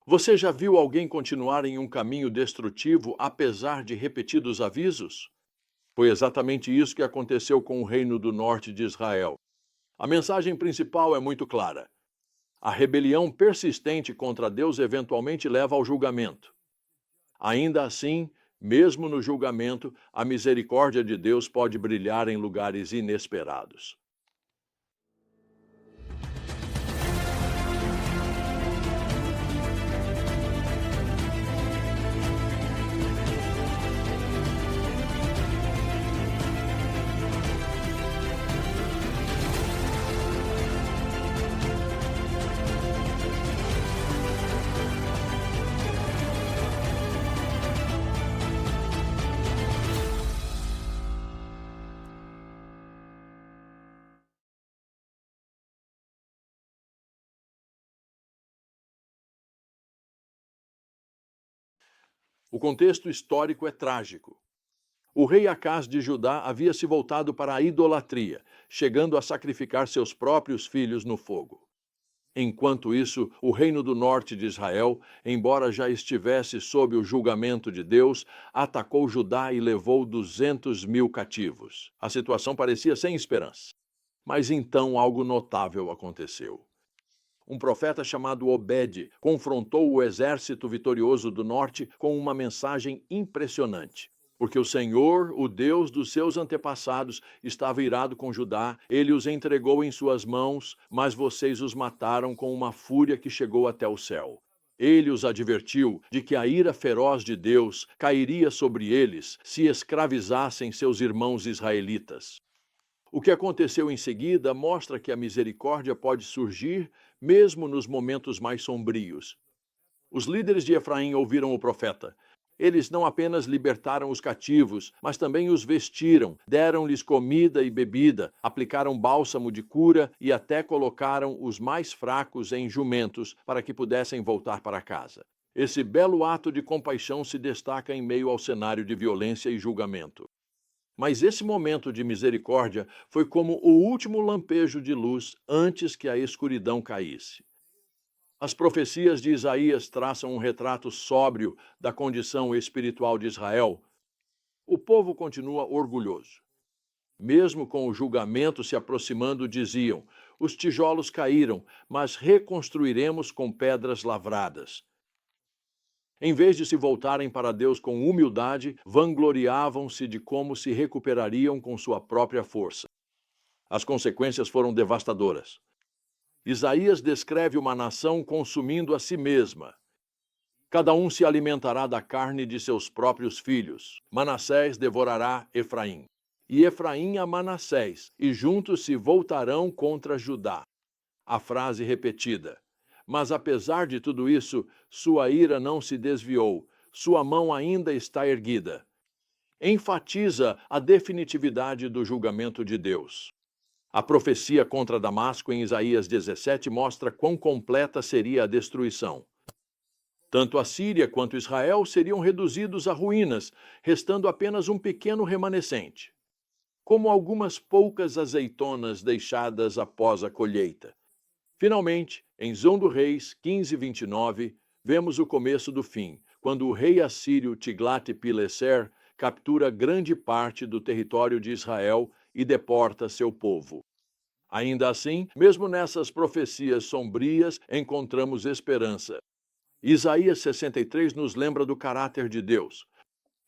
Você já viu alguém continuar em um caminho destrutivo apesar de repetidos avisos? Foi exatamente isso que aconteceu com o Reino do Norte de Israel. A mensagem principal é muito clara. A rebelião persistente contra Deus eventualmente leva ao julgamento. Ainda assim, mesmo no julgamento, a misericórdia de Deus pode brilhar em lugares inesperados. O contexto histórico é trágico. O rei Acás de Judá havia se voltado para a idolatria, chegando a sacrificar seus próprios filhos no fogo. Enquanto isso, o reino do norte de Israel, embora já estivesse sob o julgamento de Deus, atacou Judá e levou 200.000 cativos. A situação parecia sem esperança. Mas então algo notável aconteceu. Um profeta chamado Obed confrontou o exército vitorioso do norte com uma mensagem impressionante. Porque o Senhor, o Deus dos seus antepassados, estava irado com Judá, ele os entregou em suas mãos, mas vocês os mataram com uma fúria que chegou até o céu. Ele os advertiu de que a ira feroz de Deus cairia sobre eles se escravizassem seus irmãos israelitas. O que aconteceu em seguida mostra que a misericórdia pode surgir mesmo nos momentos mais sombrios. Os líderes de Efraim ouviram o profeta. Eles não apenas libertaram os cativos, mas também os vestiram, deram-lhes comida e bebida, aplicaram bálsamo de cura e até colocaram os mais fracos em jumentos para que pudessem voltar para casa. Esse belo ato de compaixão se destaca em meio ao cenário de violência e julgamento. Mas esse momento de misericórdia foi como o último lampejo de luz antes que a escuridão caísse. As profecias de Isaías traçam um retrato sóbrio da condição espiritual de Israel. O povo continua orgulhoso. Mesmo com o julgamento se aproximando, diziam: os tijolos caíram, mas reconstruiremos com pedras lavradas. Em vez de se voltarem para Deus com humildade, vangloriavam-se de como se recuperariam com sua própria força. As consequências foram devastadoras. Isaías descreve uma nação consumindo a si mesma. Cada um se alimentará da carne de seus próprios filhos. Manassés devorará Efraim. E Efraim a Manassés, e juntos se voltarão contra Judá. A frase repetida. Mas apesar de tudo isso, sua ira não se desviou, sua mão ainda está erguida. Enfatiza a definitividade do julgamento de Deus. A profecia contra Damasco em Isaías 17 mostra quão completa seria a destruição. Tanto a Síria quanto Israel seriam reduzidos a ruínas, restando apenas um pequeno remanescente, como algumas poucas azeitonas deixadas após a colheita. Finalmente, em Zondo Reis 15:29, vemos o começo do fim, quando o rei assírio Tiglat-Pileser captura grande parte do território de Israel e deporta seu povo. Ainda assim, mesmo nessas profecias sombrias, encontramos esperança. Isaías 63 nos lembra do caráter de Deus.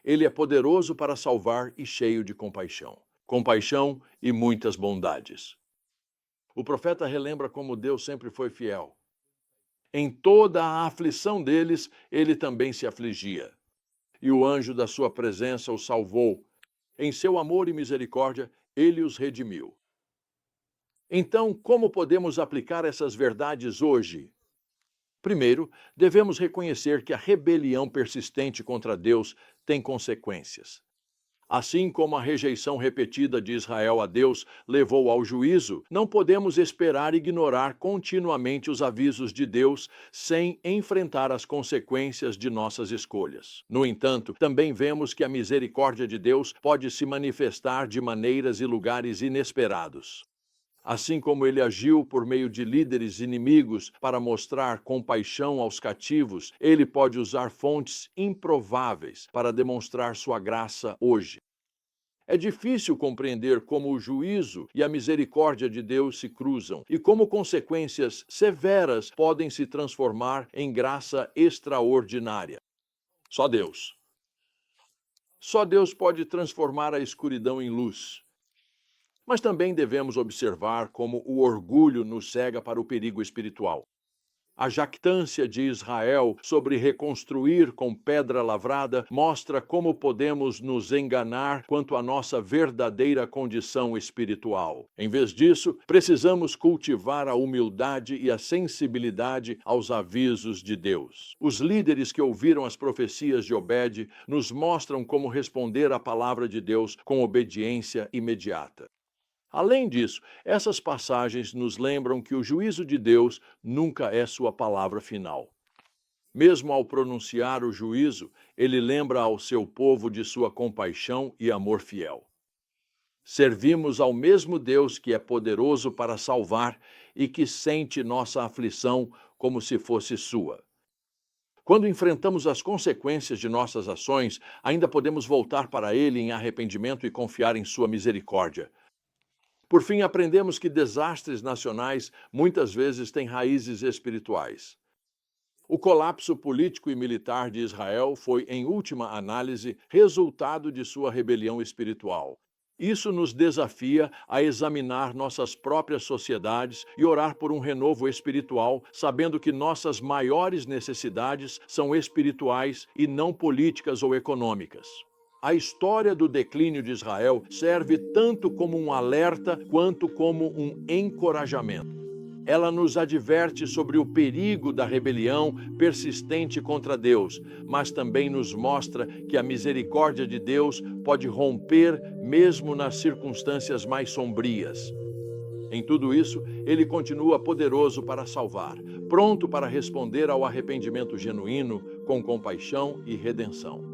Ele é poderoso para salvar e cheio de compaixão. Compaixão e muitas bondades. O profeta relembra como Deus sempre foi fiel. Em toda a aflição deles, ele também se afligia. E o anjo da sua presença os salvou. Em seu amor e misericórdia, ele os redimiu. Então, como podemos aplicar essas verdades hoje? Primeiro, devemos reconhecer que a rebelião persistente contra Deus tem consequências. Assim como a rejeição repetida de Israel a Deus levou ao juízo, não podemos esperar ignorar continuamente os avisos de Deus sem enfrentar as consequências de nossas escolhas. No entanto, também vemos que a misericórdia de Deus pode se manifestar de maneiras e lugares inesperados. Assim como ele agiu por meio de líderes inimigos para mostrar compaixão aos cativos, ele pode usar fontes improváveis para demonstrar sua graça hoje. É difícil compreender como o juízo e a misericórdia de Deus se cruzam e como consequências severas podem se transformar em graça extraordinária. Só Deus. Só Deus pode transformar a escuridão em luz. Mas também devemos observar como o orgulho nos cega para o perigo espiritual. A jactância de Israel sobre reconstruir com pedra lavrada mostra como podemos nos enganar quanto à nossa verdadeira condição espiritual. Em vez disso, precisamos cultivar a humildade e a sensibilidade aos avisos de Deus. Os líderes que ouviram as profecias de Obed nos mostram como responder à palavra de Deus com obediência imediata. Além disso, essas passagens nos lembram que o juízo de Deus nunca é sua palavra final. Mesmo ao pronunciar o juízo, ele lembra ao seu povo de sua compaixão e amor fiel. Servimos ao mesmo Deus que é poderoso para salvar e que sente nossa aflição como se fosse sua. Quando enfrentamos as consequências de nossas ações, ainda podemos voltar para Ele em arrependimento e confiar em sua misericórdia. Por fim, aprendemos que desastres nacionais muitas vezes têm raízes espirituais. O colapso político e militar de Israel foi, em última análise, resultado de sua rebelião espiritual. Isso nos desafia a examinar nossas próprias sociedades e orar por um renovo espiritual, sabendo que nossas maiores necessidades são espirituais e não políticas ou econômicas. A história do declínio de Israel serve tanto como um alerta quanto como um encorajamento. Ela nos adverte sobre o perigo da rebelião persistente contra Deus, mas também nos mostra que a misericórdia de Deus pode romper mesmo nas circunstâncias mais sombrias. Em tudo isso, ele continua poderoso para salvar, pronto para responder ao arrependimento genuíno com compaixão e redenção.